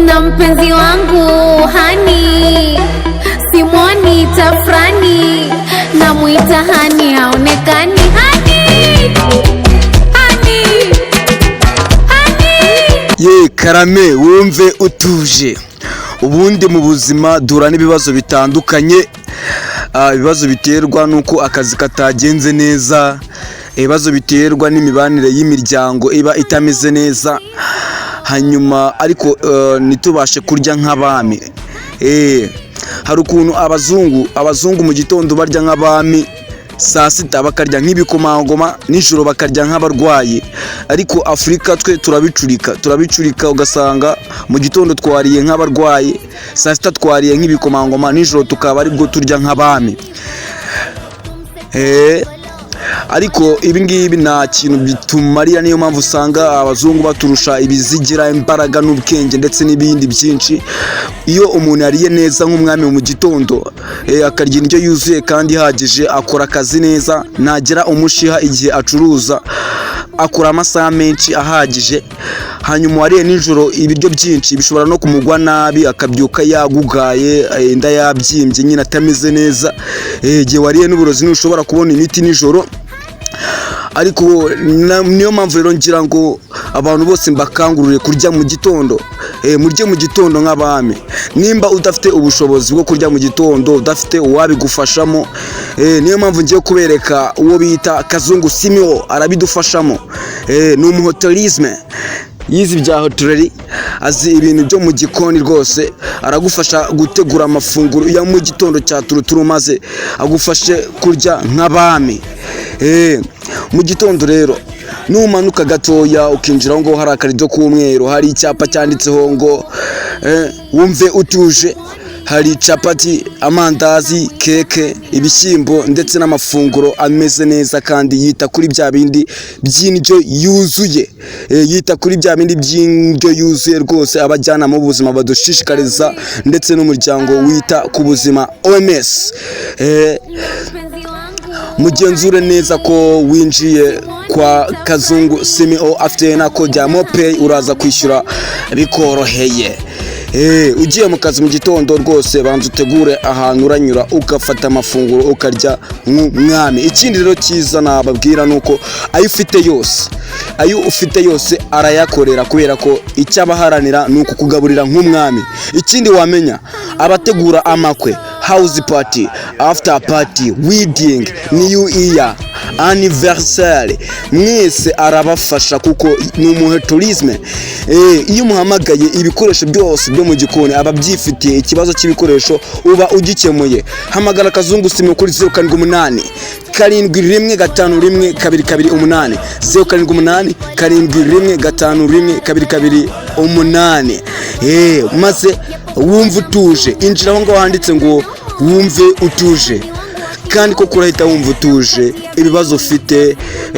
na mpenzi wangu hani, simwoni tafrani, na muita hani haonekani. Ye karame wumve utuje. Ubundi mu buzima dura n'ibibazo bitandukanye, ibibazo biterwa nuko akazi katagenze neza, ibibazo biterwa n'imibanire y'imiryango iba itameze neza, hanyuma ariko nitubashe kurya nk'abami. Hari ukuntu abazungu mu gitondo barya nk'abami, saa sita bakarya nk'ibikomangoma, nijoro bakarya nk'abarwayi. Ariko Afurika twe turabicurika ugasanga mu gitondo twariye nk'abarwayi, saa sita twariye nk'ibikomangoma, nijoro tukaba aribwo turya nk'abami. Ariko ibingibi nta kintu bitumarira, niyo mpamvu usanga abazungu baturusha ibizigira, imbaraga n'ubwenge ndetse n'ibindi byinshi. Iyo umuntu yariye neza nk'umwami mu gitondo, akarya indyo yuzuye kandi ihagije, akora akazi neza, ntagira umushiha igihe acuruza, akora amasaha menshi ahagije. Hanyuma wariye nijoro ibiryo byinshi bishobora no kumugwa nabi, akabyuka yagugaye, inda yabyimbye, nyine atameze neza. Igihe wariye n'uburozi ntushobora kubona imiti nijoro. Ariko niyo mpamvu rero ngira ngo abantu bose mbakangurire kurya mu gitondo. Murye mu gitondo nk'abami. Nimba udafite ubushobozi bwo kurya mu gitondo, udafite uwabigufashamo, niyo mpamvu ngiye kubereka uwo bita Kazungu Simeo, arabidufashamo. Ni umuhotelisme, yize ibya hoteleri, azi ibintu byo mu gikoni rwose. Aragufasha gutegura amafunguro ya mu gitondo cya turuturu, maze agufashe kurya nk'abami. Mu gitondo rero numanuka gatoya ukinjira ngo hari akarido k'umweru, hari icyapa cyanditseho ngo wumve utuje. Hari capati, amandazi, keke, ibishyimbo ndetse n'amafunguro ameze neza kandi yita kuri bya bindi by'indyo yuzuye. Yita kuri bya bindi by'indyo yuzuye rwose abajyanama b'ubuzima badushishikariza, ndetse n'umuryango wita ku buzima OMS. Mugenzure neza ko winjiye kwa Kazungu Simeo, afite na code ya MoPay, uraza kwishyura bikoroheye. Ugiye mu kazi mu gitondo rwose banza utegure ahantu uranyura, ugafata amafunguro ukarya nk'umwami. Ikindi rero cyiza nababwira nuko ayo ufite yose arayakorera, kubera ko icyo abaharanira nuko kugaburira nk'umwami. Ikindi wamenya, abategura amakwe, house party, after party, wedding, new year, anniversary, mwese arabafasha kuko ni umuhotelisme. Iyo muhamagaye ibikoresho byose byo mu gikoni ababyifitiye, ikibazo cy'ibikoresho uba ugikemuye. Hamagara Kazungu Simeo kuri 078 7151228, 078 7151228. Maze wumve utuje. Injira aho ngaho handitse ngo wumve utuje, kandi ko kurahita wumva utuje. Ibibazo ufite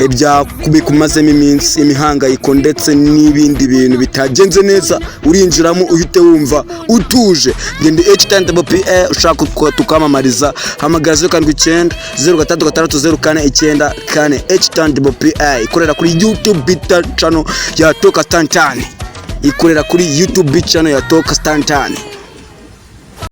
byakumazemo iminsi, imihangayiko ndetse n'ibindi bintu bitagenze neza, urinjiramo uhite wumva utuje. Ngende HTNWPA ushaka tukamamariza, hamagara 079 036604994. HTNWPA ikorera kuri YouTube channel ya Toka Stantani.